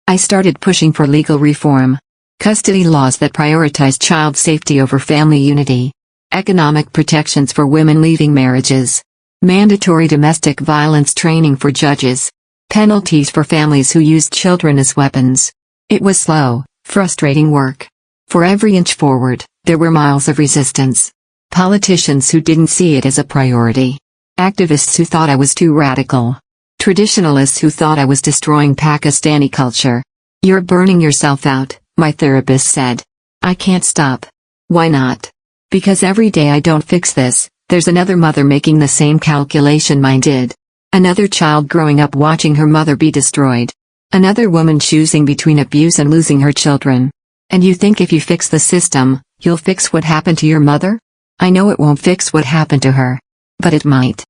I started pushing for legal reform. Custody laws that prioritize child safety over family unity. Economic protections for women leaving marriages. Mandatory domestic violence training for judges. Penalties for families who used children as weapons. It was slow, frustrating work. For every inch forward, there were miles of resistance. Politicians who didn't see it as a priority. Activists who thought I was too radical. Traditionalists who thought I was destroying Pakistani culture. You're burning yourself out, my therapist said. I can't stop. Why not? Because every day I don't fix this, there's another mother making the same calculation mine did. Another child growing up watching her mother be destroyed. Another woman choosing between abuse and losing her children. And you think if you fix the system, you'll fix what happened to your mother? I know it won't fix what happened to her. But it might.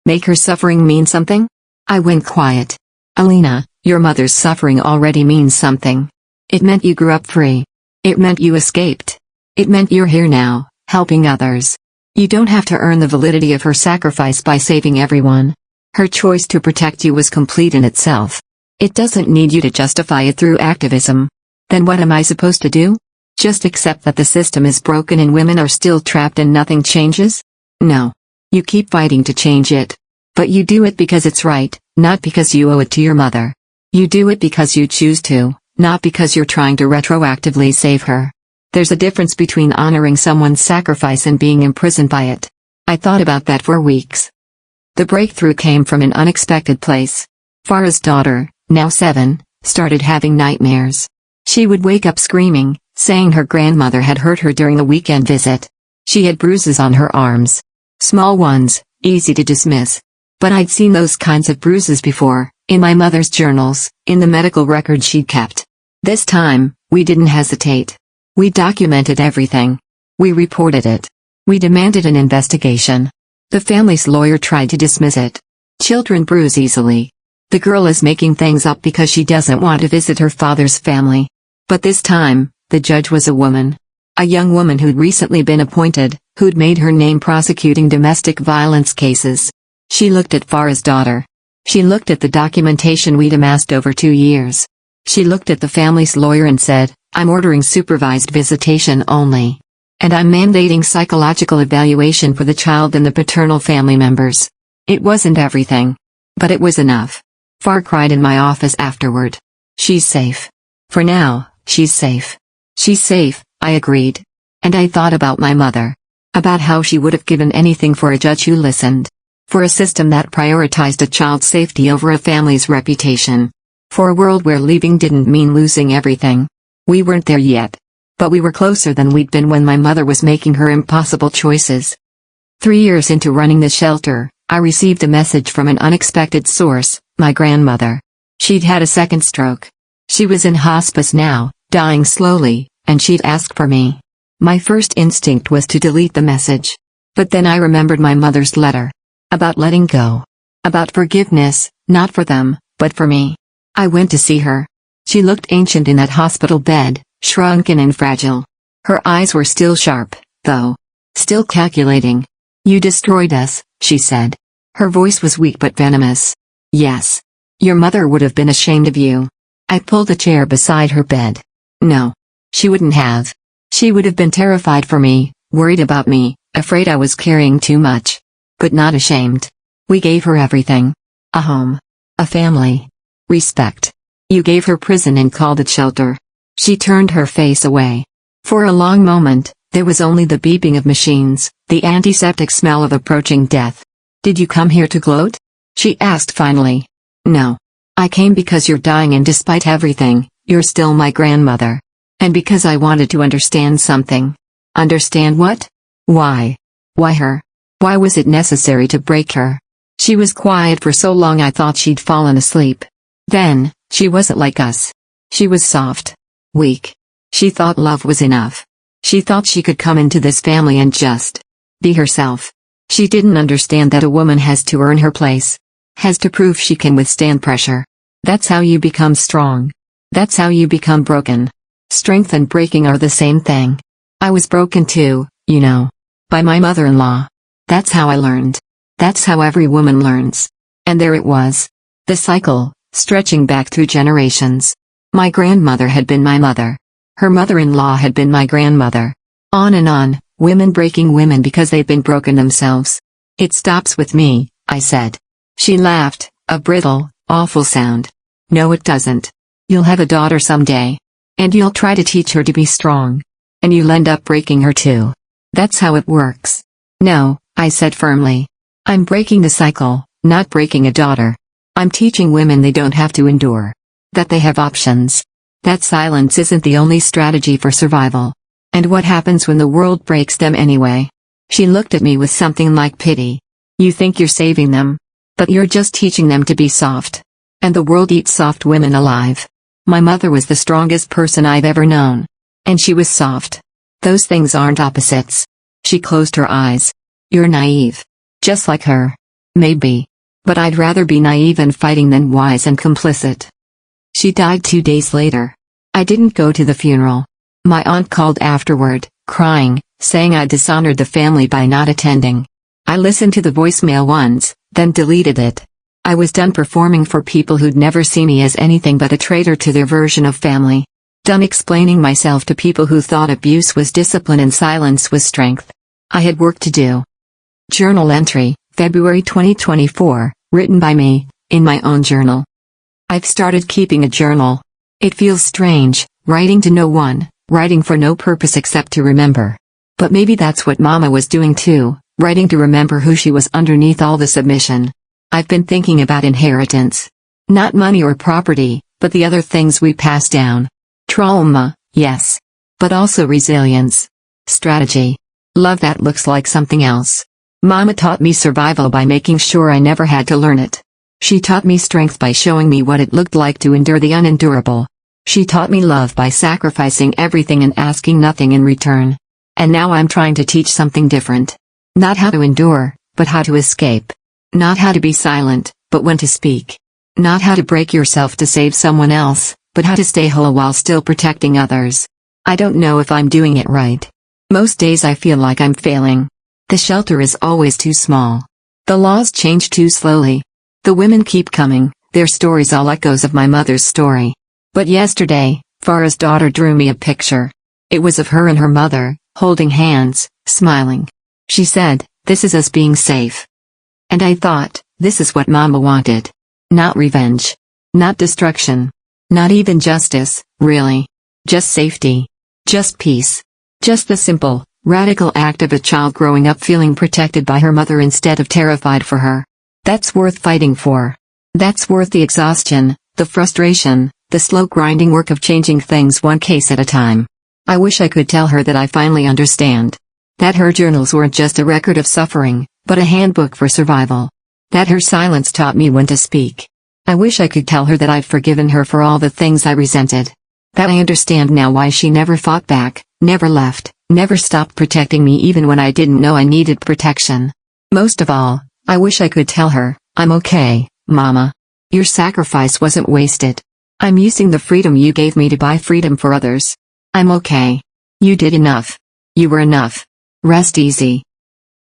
Make her suffering mean something? I went quiet. Alina, your mother's suffering already means something. It meant you grew up free. It meant you escaped. It meant you're here now, helping others. You don't have to earn the validity of her sacrifice by saving everyone. Her choice to protect you was complete in itself. It doesn't need you to justify it through activism. Then what am I supposed to do? Just accept that the system is broken and women are still trapped and nothing changes? No. You keep fighting to change it. But you do it because it's right, not because you owe it to your mother. You do it because you choose to, not because you're trying to retroactively save her. There's a difference between honoring someone's sacrifice and being imprisoned by it. I thought about that for weeks. The breakthrough came from an unexpected place. Farah's daughter, now 7, started having nightmares. She would wake up screaming, saying her grandmother had hurt her during the weekend visit. She had bruises on her arms. Small ones, easy to dismiss. But I'd seen those kinds of bruises before, in my mother's journals, in the medical records she'd kept. This time, we didn't hesitate. We documented everything. We reported it. We demanded an investigation. The family's lawyer tried to dismiss it. Children bruise easily. The girl is making things up because she doesn't want to visit her father's family. But this time, the judge was a woman. A young woman who'd recently been appointed, who'd made her name prosecuting domestic violence cases. She looked at Farah's daughter. She looked at the documentation we'd amassed over 2 years. She looked at the family's lawyer and said, I'm ordering supervised visitation only. And I'm mandating psychological evaluation for the child and the paternal family members. It wasn't everything. But it was enough. Farah cried in my office afterward. She's safe. For now, she's safe. She's safe, I agreed. And I thought about my mother. About how she would have given anything for a judge who listened. For a system that prioritized a child's safety over a family's reputation. For a world where leaving didn't mean losing everything. We weren't there yet. But we were closer than we'd been when my mother was making her impossible choices. 3 years into running the shelter, I received a message from an unexpected source, my grandmother. She'd had a second stroke. She was in hospice now, dying slowly, and she'd asked for me. My first instinct was to delete the message. But then I remembered my mother's letter. About letting go. About forgiveness, not for them, but for me. I went to see her. She looked ancient in that hospital bed, shrunken and fragile. Her eyes were still sharp, though. Still calculating. You destroyed us, she said. Her voice was weak but venomous. Yes. Your mother would have been ashamed of you. I pulled a chair beside her bed. No. She wouldn't have. She would have been terrified for me, worried about me, afraid I was carrying too much. But not ashamed. We gave her everything. A home. A family. Respect. You gave her prison and called it shelter. She turned her face away. For a long moment, there was only the beeping of machines, the antiseptic smell of approaching death. Did you come here to gloat? She asked finally. No. I came because you're dying and despite everything, you're still my grandmother. And because I wanted to understand something. Understand what? Why? Why her? Why was it necessary to break her? She was quiet for so long I thought she'd fallen asleep. Then, she wasn't like us. She was soft. Weak. She thought love was enough. She thought she could come into this family and just be herself. She didn't understand that a woman has to earn her place. Has to prove she can withstand pressure. That's how you become strong. That's how you become broken. Strength and breaking are the same thing. I was broken too, you know. By my mother-in-law. That's how I learned. That's how every woman learns. And there it was. The cycle, stretching back through generations. My grandmother had been my mother. Her mother-in-law had been my grandmother. On and on, women breaking women because they've been broken themselves. It stops with me, I said. She laughed, a brittle, awful sound. No, it doesn't. You'll have a daughter someday. And you'll try to teach her to be strong. And you'll end up breaking her too. That's how it works. No, I said firmly. I'm breaking the cycle, not breaking a daughter. I'm teaching women they don't have to endure. That they have options. That silence isn't the only strategy for survival. And what happens when the world breaks them anyway? She looked at me with something like pity. You think you're saving them. But you're just teaching them to be soft. And the world eats soft women alive. My mother was the strongest person I've ever known. And she was soft. Those things aren't opposites. She closed her eyes. You're naive. Just like her. Maybe. But I'd rather be naive and fighting than wise and complicit. She died 2 days later. I didn't go to the funeral. My aunt called afterward, crying, saying I dishonored the family by not attending. I listened to the voicemail once, then deleted it. I was done performing for people who'd never see me as anything but a traitor to their version of family. Done explaining myself to people who thought abuse was discipline and silence was strength. I had work to do. Journal entry, February 2024, written by me, in my own journal. I've started keeping a journal. It feels strange, writing to no one, writing for no purpose except to remember. But maybe that's what Mama was doing too, writing to remember who she was underneath all the submission. I've been thinking about inheritance. Not money or property, but the other things we pass down. Trauma, yes. But also resilience. Strategy. Love that looks like something else. Mama taught me survival by making sure I never had to learn it. She taught me strength by showing me what it looked like to endure the unendurable. She taught me love by sacrificing everything and asking nothing in return. And now I'm trying to teach something different. Not how to endure, but how to escape. Not how to be silent, but when to speak. Not how to break yourself to save someone else, but how to stay whole while still protecting others. I don't know if I'm doing it right. Most days I feel like I'm failing. The shelter is always too small. The laws change too slowly. The women keep coming, their stories all echoes of my mother's story. But yesterday, Farah's daughter drew me a picture. It was of her and her mother, holding hands, smiling. She said, "This is us being safe." And I thought, this is what Mama wanted. Not revenge. Not destruction. Not even justice, really. Just safety. Just peace. Just the simple, radical act of a child growing up feeling protected by her mother instead of terrified for her. That's worth fighting for. That's worth the exhaustion, the frustration, the slow grinding work of changing things one case at a time. I wish I could tell her that I finally understand. That her journals weren't just a record of suffering, but a handbook for survival. That her silence taught me when to speak. I wish I could tell her that I've forgiven her for all the things I resented. That I understand now why she never fought back, never left, never stopped protecting me even when I didn't know I needed protection. Most of all, I wish I could tell her, I'm okay, Mama. Your sacrifice wasn't wasted. I'm using the freedom you gave me to buy freedom for others. I'm okay. You did enough. You were enough. Rest easy.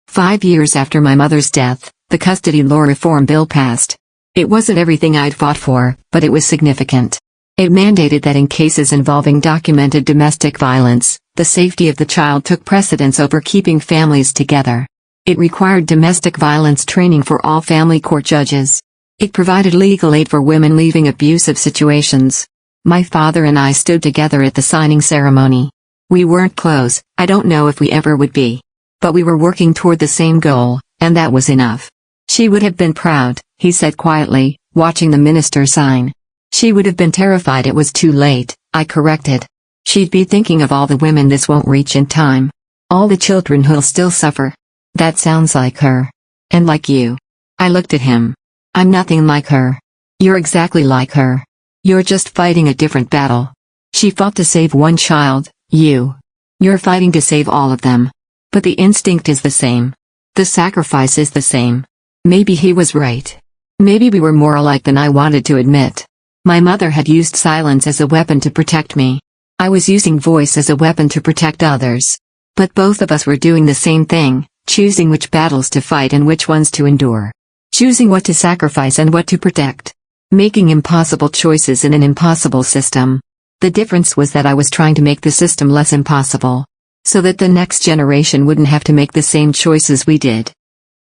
5 years after my mother's death, the custody law reform bill passed. It wasn't everything I'd fought for, but it was significant. It mandated that in cases involving documented domestic violence, the safety of the child took precedence over keeping families together. It required domestic violence training for all family court judges. It provided legal aid for women leaving abusive situations. My father and I stood together at the signing ceremony. We weren't close, I don't know if we ever would be. But we were working toward the same goal, and that was enough. She would have been proud, he said quietly, watching the minister sign. She would have been terrified it was too late, I corrected. She'd be thinking of all the women this won't reach in time. All the children who'll still suffer. That sounds like her. And like you. I looked at him. I'm nothing like her. You're exactly like her. You're just fighting a different battle. She fought to save one child, you. You're fighting to save all of them. But the instinct is the same. The sacrifice is the same. Maybe he was right. Maybe we were more alike than I wanted to admit. My mother had used silence as a weapon to protect me. I was using voice as a weapon to protect others. But both of us were doing the same thing, choosing which battles to fight and which ones to endure. Choosing what to sacrifice and what to protect. Making impossible choices in an impossible system. The difference was that I was trying to make the system less impossible. So that the next generation wouldn't have to make the same choices we did.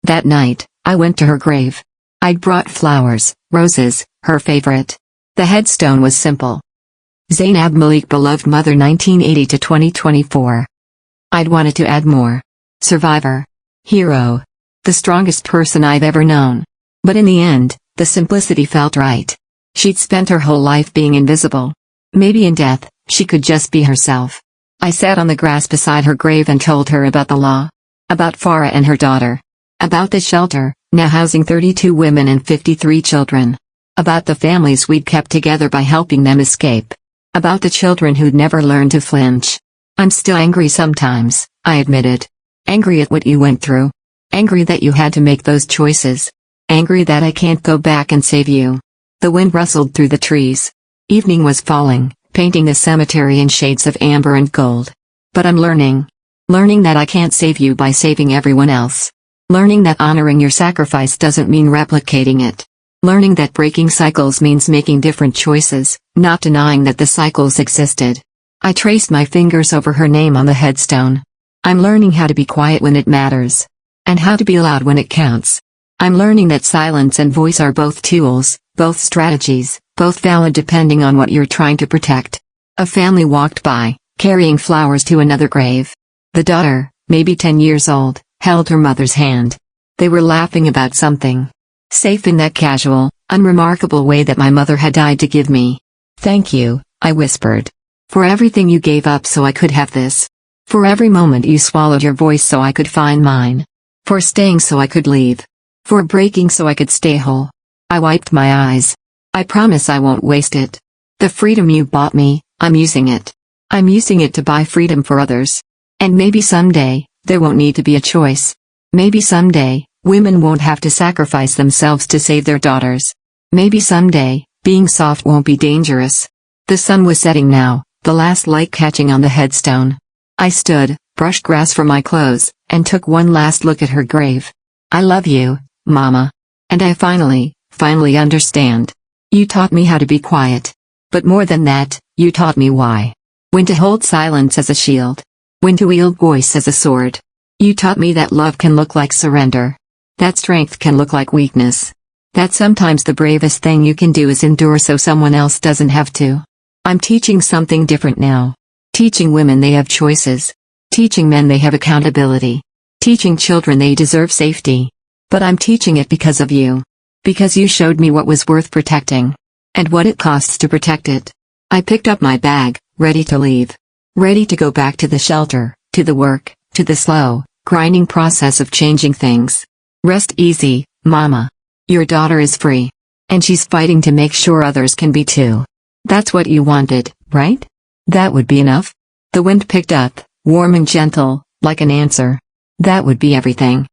That night, I went to her grave. I'd brought flowers, roses, her favorite. The headstone was simple. Zainab Malik, beloved mother, 1980 to 2024. I'd wanted to add more. Survivor. Hero. The strongest person I've ever known. But in the end, the simplicity felt right. She'd spent her whole life being invisible. Maybe in death, she could just be herself. I sat on the grass beside her grave and told her about the law. About Farah and her daughter. About the shelter, now housing 32 women and 53 children. About the families we'd kept together by helping them escape. About the children who'd never learned to flinch. I'm still angry sometimes, I admitted. Angry at what you went through. Angry that you had to make those choices. Angry that I can't go back and save you. The wind rustled through the trees. Evening was falling, painting the cemetery in shades of amber and gold. But I'm learning. Learning that I can't save you by saving everyone else. Learning that honoring your sacrifice doesn't mean replicating it. Learning that breaking cycles means making different choices, not denying that the cycles existed. I traced my fingers over her name on the headstone. I'm learning how to be quiet when it matters. And how to be loud when it counts. I'm learning that silence and voice are both tools, both strategies, both valid depending on what you're trying to protect. A family walked by, carrying flowers to another grave. The daughter, maybe 10 years old, held her mother's hand. They were laughing about something. Safe in that casual, unremarkable way that my mother had died to give me. Thank you, I whispered. For everything you gave up so I could have this. For every moment you swallowed your voice so I could find mine. For staying so I could leave. For breaking so I could stay whole. I wiped my eyes. I promise I won't waste it. The freedom you bought me, I'm using it. I'm using it to buy freedom for others. And maybe someday, there won't need to be a choice. Maybe someday, women won't have to sacrifice themselves to save their daughters. Maybe someday, being soft won't be dangerous. The sun was setting now, the last light catching on the headstone. I stood, brushed grass from my clothes, and took one last look at her grave. I love you, Mama. And I finally understand. You taught me how to be quiet. But more than that, you taught me why. When to hold silence as a shield. When to wield voice as a sword. You taught me that love can look like surrender. That strength can look like weakness. That sometimes the bravest thing you can do is endure so someone else doesn't have to. I'm teaching something different now. Teaching women they have choices. Teaching men they have accountability. Teaching children they deserve safety. But I'm teaching it because of you. Because you showed me what was worth protecting. And what it costs to protect it. I picked up my bag, ready to leave. Ready to go back to the shelter, to the work, to the slow, grinding process of changing things. Rest easy, Mama. Your daughter is free. And she's fighting to make sure others can be too. That's what you wanted, right? That would be enough? The wind picked up, warm and gentle, like an answer. That would be everything.